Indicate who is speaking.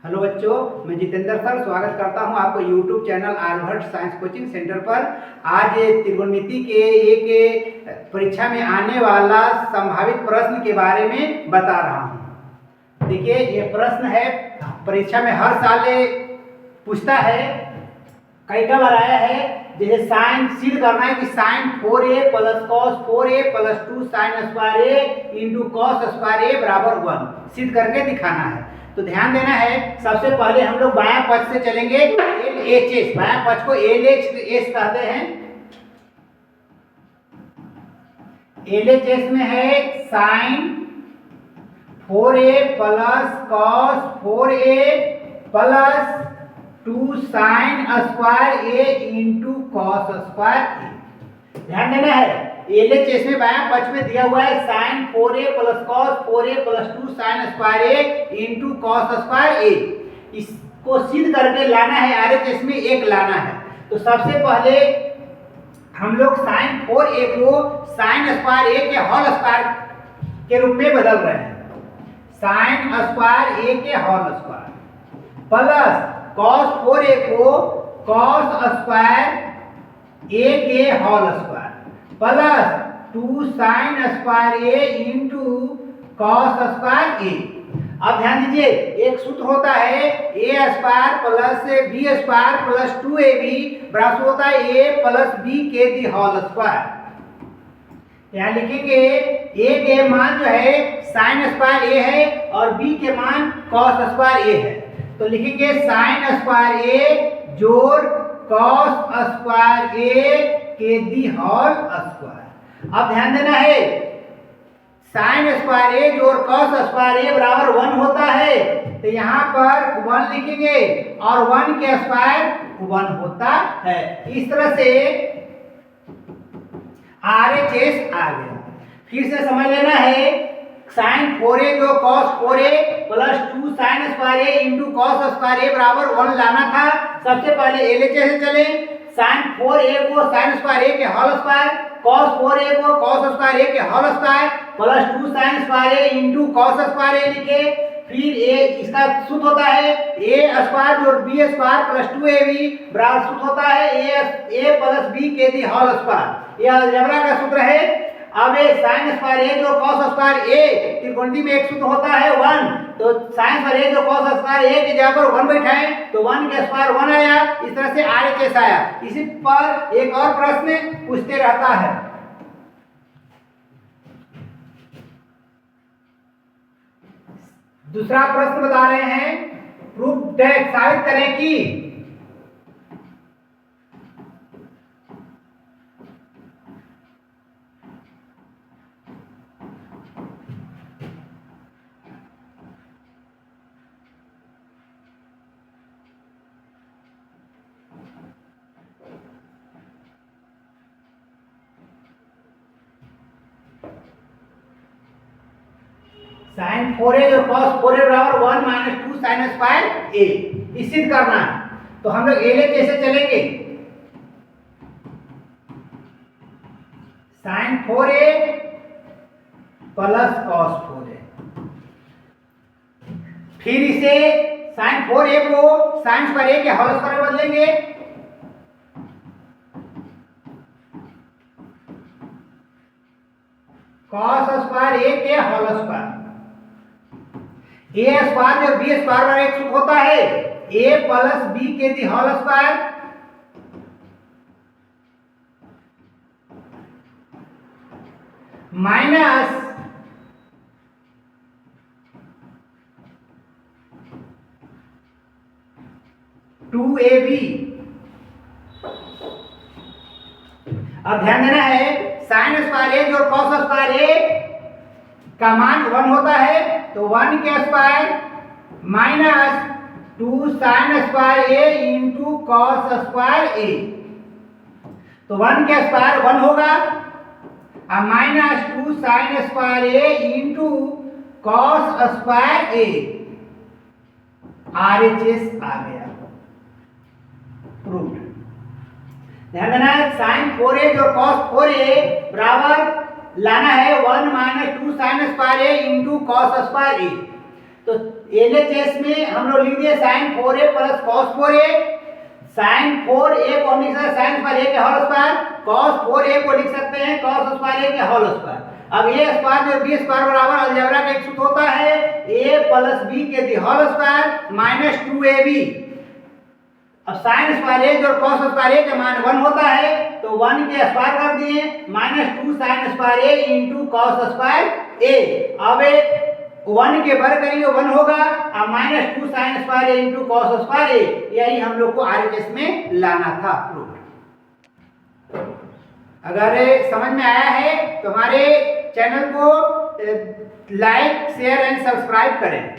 Speaker 1: Hello बच्चों, मैं Jitendra sir स्वागत करता हूं आपको YouTube channel Aryabhatta science coaching centre पर। आज त्रिकोणमिति के एक परीक्षा में आने वाला संभावित प्रश्न के बारे में बता रहा हूं। देखिए, ये प्रश्न है, परीक्षा में हर साल पूछता है, कई बार आया है। जैसे साइन सिद्ध करना है कि sine 4a plus cos 4a plus 2 sine square a into cos square a बराबर 1 सिद्ध करके दिखाना है। तो ध्यान देना है, सबसे पहले हम लोग बायां पक्ष से चलेंगे। LHS, बायां पक्ष को LHS कहते हैं। LHS में है sine 4a plus cos 4a plus 2 sine square a into cos square a। ध्यान देना है, LHS में बायां पक्ष में दिया हुआ है sine 4a plus cos 4a plus 2 sine square a into cos square a। इसको सिद्ध करके लाना है, RHS में एक लाना है। तो सबसे पहले हम लोग साइन 4a को साइन स्क्वायर a के होल स्क्वायर के रूप में बदल रहे हैं। साइन स्क्वायर a के whole square plus cos 4a को कॉस स्क्वायर a के whole square plus 2 sine square a into cos square a। अब ध्यान दीजिए, एक सूत्र होता है a square plus b square plus 2ab बराबर होता है a प्लस b के दी होल स्क्वायर। यहाँ लिखेंगे a के मान जो है साइन स्क्वायर a है और b के मान कॉस स्क्वायर a है। तो लिखेंगे साइन स्क्वायर a जोड़ कॉस स्क्वायर a के दी होल स्क्वायर। अब ध्यान देना है, साइन स्क्वायर a जोड़ कॉस स्क्वायर a बराबर 1 होता है। तो यहाँ पर 1 लिखेंगे और 1 के स्क्वायर 1 होता है। इस तरह से RHS आ गया। फिर से समझ लेना है, साइन 4a जो cos 4a plus 2 sine square a into cos square a बराबर 1 लाना था। सबसे पहले LHS से चले, साइन 4a को साइन स्क्वायर a के होल स्क्वायर, कॉस 4a को कॉस स्क्वायर a के whole square plus 2 sine square a into cos square a लिखे। फिर a इसका सूत्र होता है a स्क्वायर जोड़ b स्क्वायर प्लस 2ab बराबर सूत्र होता है a प्लस b के दी होल स्क्वायर। यह अलजेब्रा का सूत्र है। अब ये साइन स्क्वायर a जो कॉस स्क्वायर a, त्रिकोणमिति में एक सूत्र होता है 1। तो साइन स्क्वायर a जो कॉस स्क्वायर a की जगह पर 1 बैठाएं तो 1 के स्क्वायर 1 आया। इस तरह से RHS आया। इसी पर एक और प्रश्न पूछते रहता है। दूसरा प्रश्न बता रहे हैं, प्रूफ दैट, साबित करें कि साइन 4a और कॉस 4a बराबर 1 माइनस 2 साइन स्क्वायर a, इस सिद्ध करना है। तो हम लोग LHS से चलेंगे। Sign 4a plus cos 4a, फिर इसे साइन 4a को साइन स्क्वायर a के होल स्क्वायर में बदलेंगे। कॉस स्क्वायर a के होल स्क्वायर, a स्क्वायर और b स्क्वायर का एक सूत्र होता है a प्लस b के the whole square minus two ab। अब ध्यान देना है, साइन स्क्वायर a जोड़ कॉस स्क्वायर a का मान 1 होता है। तो 1 के square minus 2 sine square a into cos square a। तो 1 के स्क्वायर 1 होगा और minus 2 sine square a into cos square a। RHS आ गया, प्रूव्ड। ध्यान देना है, साइन 4a जो कॉस 4a बराबर लाना है 1 minus 2 sine square a into cos square a। तो एलएचएस में हम लोग लिख दिए sin 4a plus cos 4a। sin 4a को हम लिख सकते हैं sin स्क्वायर a के होल स्क्वायर, cos 4a को लिख सकते हैं cos स्क्वायर a के होल स्क्वायर। अब a स्क्वायर और b स्क्वायर बराबर अलजेब्रा का एक सूत्र होता है a प्लस b के the whole square minus 2ab। अब sin स्क्वायर a और cos स्क्वायर a का मान 1 होता है तो 1 के स्क्वायर कर दिए minus 2 sin square a into cos square a। अब 1 के बर करिए 1 होगा और minus 2 sin square a into cos square a, यही हम लोग को आरएचएस में लाना था। अगर समझ में आया है तो हमारे चैनल को लाइक शेयर एंड सब्सक्राइब करें।